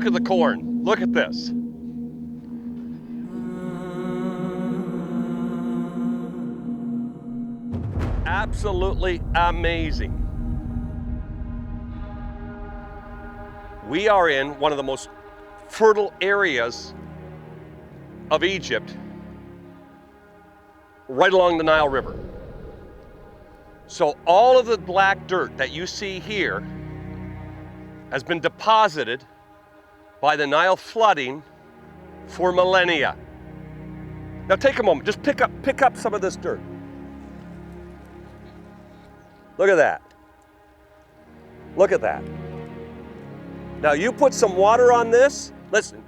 Look at the corn. Look at this. Absolutely amazing. We are in one of the most fertile areas of Egypt, right along the Nile River. So all of the black dirt that you see here has been deposited by the Nile flooding for millennia. Now take a moment, just pick up some of this dirt. Look at that. Look at that. Now you put some water on this, listen.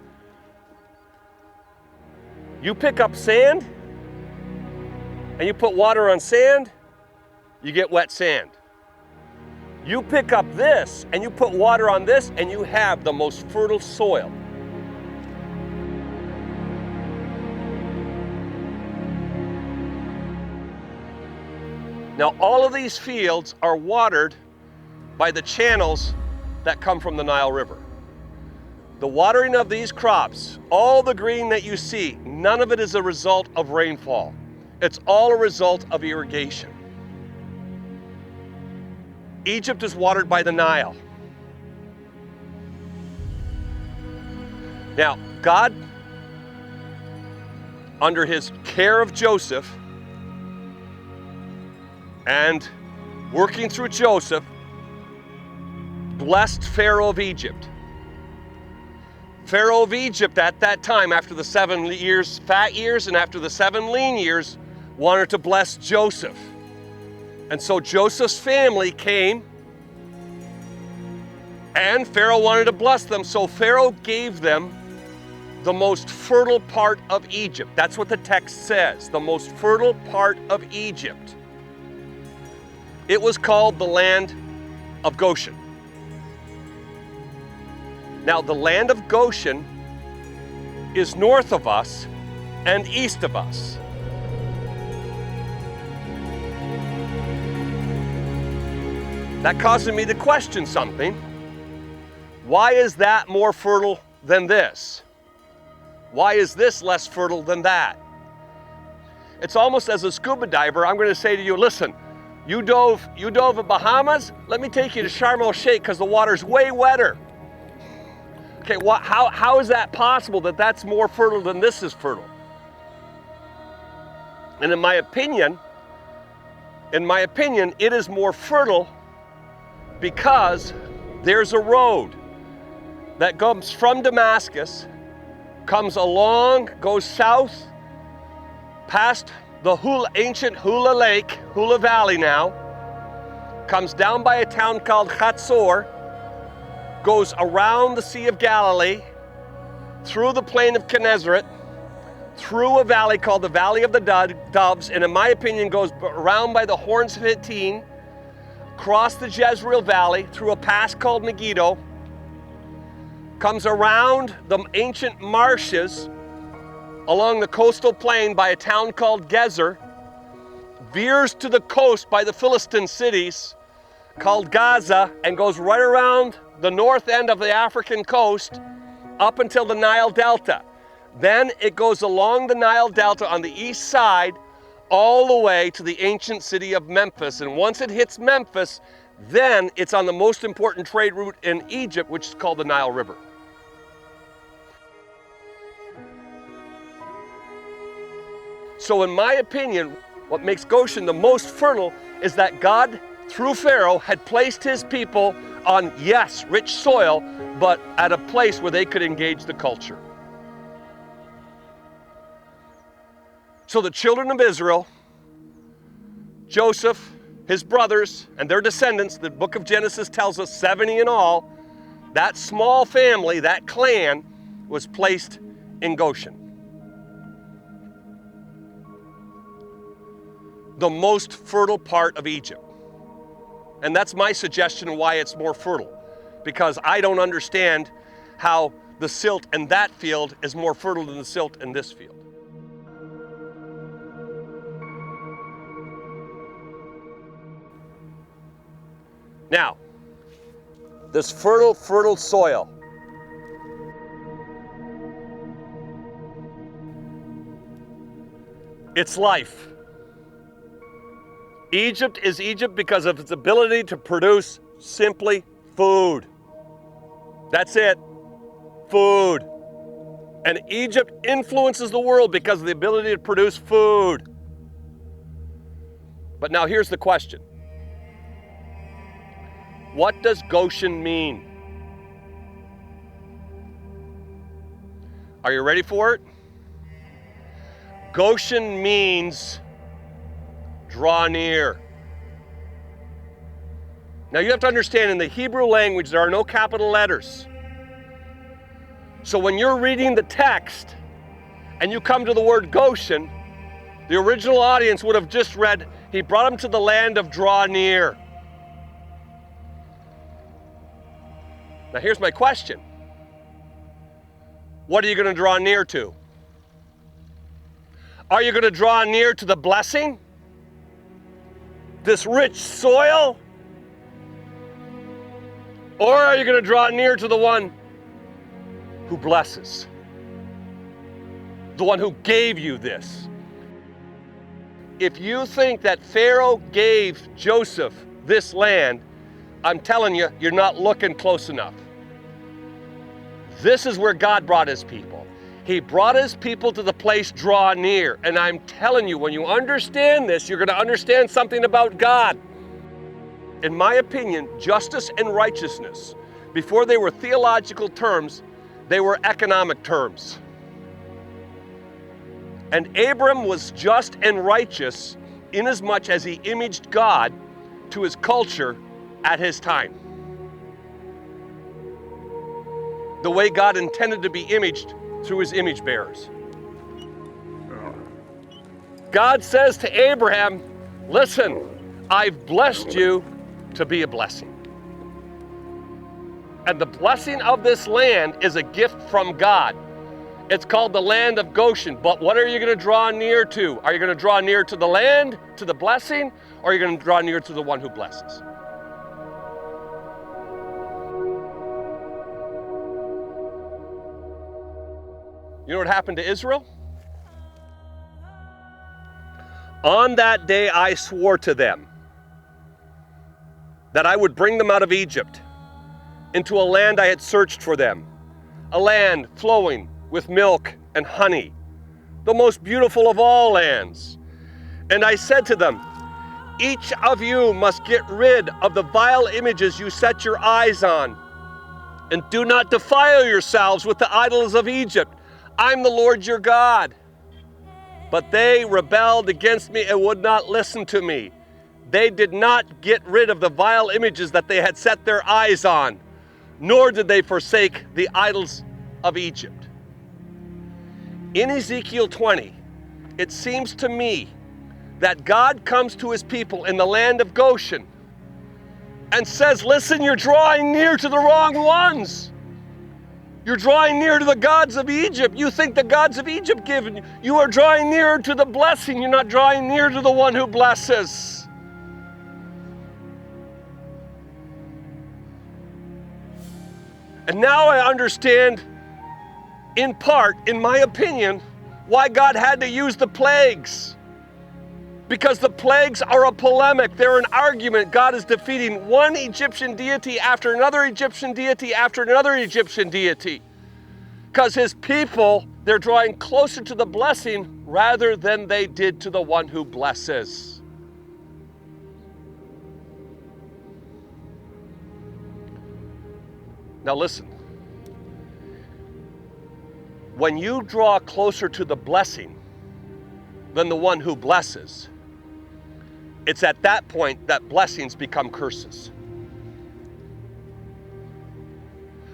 You pick up sand and you put water on sand, you get wet sand. You pick up this and you put water on this and you have the most fertile soil. Now all of these fields are watered by the channels that come from the Nile River. The watering of these crops, all the green that you see, none of it is a result of rainfall. It's all a result of irrigation. Egypt is watered by the Nile. Now, God, under his care of Joseph, and working through Joseph, blessed Pharaoh of Egypt. Pharaoh of Egypt at that time, after the 7 years, fat years, and after the 7 lean years, wanted to bless Joseph. And so Joseph's family came, and Pharaoh wanted to bless them, so Pharaoh gave them the most fertile part of Egypt. That's what the text says, the most fertile part of Egypt. It was called the Land of Goshen. Now, the Land of Goshen is north of us and east of us. That causes me to question something. Why is that more fertile than this? Why is this less fertile than that? It's almost as a scuba diver, I'm going to say to you, listen, you dove in Bahamas, let me take you to Sharm el-Sheikh because the water's way wetter. Okay, how is that possible that that's more fertile than this is fertile? And in my opinion, it is more fertile because there's a road that comes from Damascus, comes along, goes south, past the ancient Hula Lake, Hula Valley now, comes down by a town called Hatzor, goes around the Sea of Galilee, through the plain of Gennesaret, through a valley called the Valley of the Doves, and in my opinion goes around by the Horns of Hittim, across the Jezreel Valley, through a pass called Megiddo, comes around the ancient marshes along the coastal plain by a town called Gezer, veers to the coast by the Philistine cities called Gaza, and goes right around the north end of the African coast up until the Nile Delta. Then it goes along the Nile Delta on the east side all the way to the ancient city of Memphis. And once it hits Memphis, then it's on the most important trade route in Egypt, which is called the Nile River. So in my opinion, what makes Goshen the most fertile is that God, through Pharaoh, had placed his people on, yes, rich soil, but at a place where they could engage the culture. So the children of Israel, Joseph, his brothers, and their descendants, the book of Genesis tells us 70 in all, that small family, that clan, was placed in Goshen. The most fertile part of Egypt. And that's my suggestion of why it's more fertile, because I don't understand how the silt in that field is more fertile than the silt in this field. Now, this fertile soil It's life. Egypt is Egypt because of its ability to produce simply food. That's it. Food. And Egypt influences the world because of the ability to produce food. But now here's the question. What does Goshen mean? Are you ready for it? Goshen means draw near. Now you have to understand, in the Hebrew language there are no capital letters. So when you're reading the text and you come to the word Goshen, the original audience would have just read, he brought him to the land of draw near. Now here's my question. What are you going to draw near to? Are you going to draw near to the blessing? This rich soil? Or are you going to draw near to the one who blesses? The one who gave you this? If you think that Pharaoh gave Joseph this land, I'm telling you, you're not looking close enough. This is where God brought his people. He brought his people to the place draw near. And I'm telling you, when you understand this, you're going to understand something about God. In my opinion, justice and righteousness, before they were theological terms, they were economic terms. And Abram was just and righteous inasmuch as he imaged God to his culture at his time. The way God intended to be imaged through his image bearers. God says to Abraham, listen, I've blessed you to be a blessing. And the blessing of this land is a gift from God. It's called the Land of Goshen. But what are you going to draw near to? Are you going to draw near to the land, to the blessing, or are you going to draw near to the one who blesses? You know what happened to Israel? On that day I swore to them that I would bring them out of Egypt into a land I had searched for them, a land flowing with milk and honey, the most beautiful of all lands. And I said to them, each of you must get rid of the vile images you set your eyes on, and do not defile yourselves with the idols of Egypt. I'm the Lord your God. But they rebelled against me and would not listen to me. They did not get rid of the vile images that they had set their eyes on, nor did they forsake the idols of Egypt. In Ezekiel 20, it seems to me that God comes to his people in the land of Goshen and says, listen, you're drawing near to the wrong ones. You're drawing near to the gods of Egypt. You think the gods of Egypt given you. You are drawing near to the blessing. You're not drawing near to the one who blesses. And now I understand, in part, in my opinion, why God had to use the plagues. Because the plagues are a polemic. They're an argument. God is defeating one Egyptian deity after another Egyptian deity after another Egyptian deity. Because his people, they're drawing closer to the blessing rather than they did to the one who blesses. Now listen. When you draw closer to the blessing than the one who blesses, it's at that point that blessings become curses.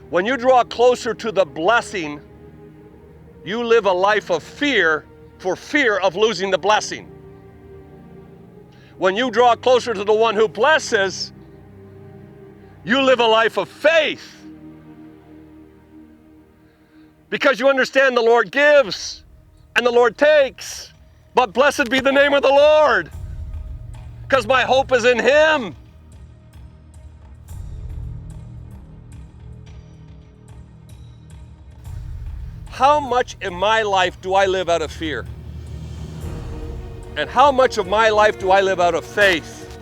When you draw closer to the blessing, you live a life of fear for fear of losing the blessing. When you draw closer to the one who blesses, you live a life of faith. Because you understand the Lord gives and the Lord takes. But blessed be the name of the Lord, because my hope is in him. How much in my life do I live out of fear? And how much of my life do I live out of faith?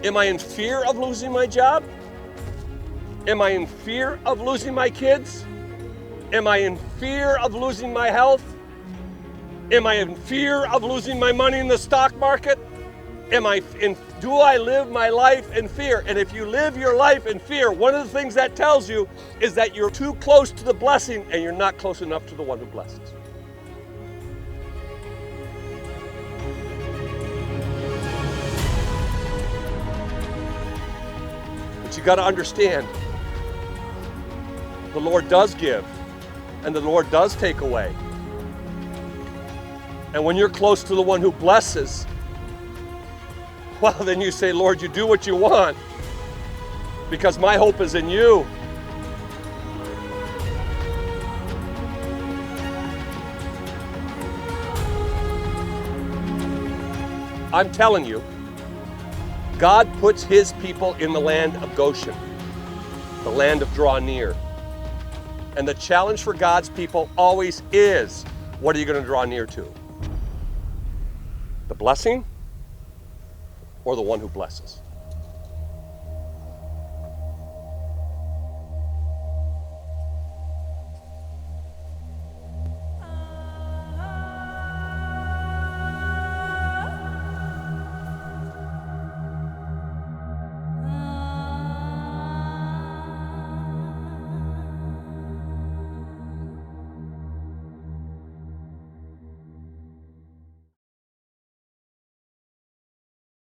Am I in fear of losing my job? Am I in fear of losing my kids? Am I in fear of losing my health? Am I in fear of losing my money in the stock market? Do I live my life in fear? And if you live your life in fear, one of the things that tells you is that you're too close to the blessing and you're not close enough to the one who blesses. But you got to understand, the Lord does give and the Lord does take away. And when you're close to the one who blesses, well, then you say, Lord, you do what you want because my hope is in you. I'm telling you, God puts his people in the land of Goshen, the land of draw near. And the challenge for God's people always is, what are you going to draw near to? The blessing or the one who blesses?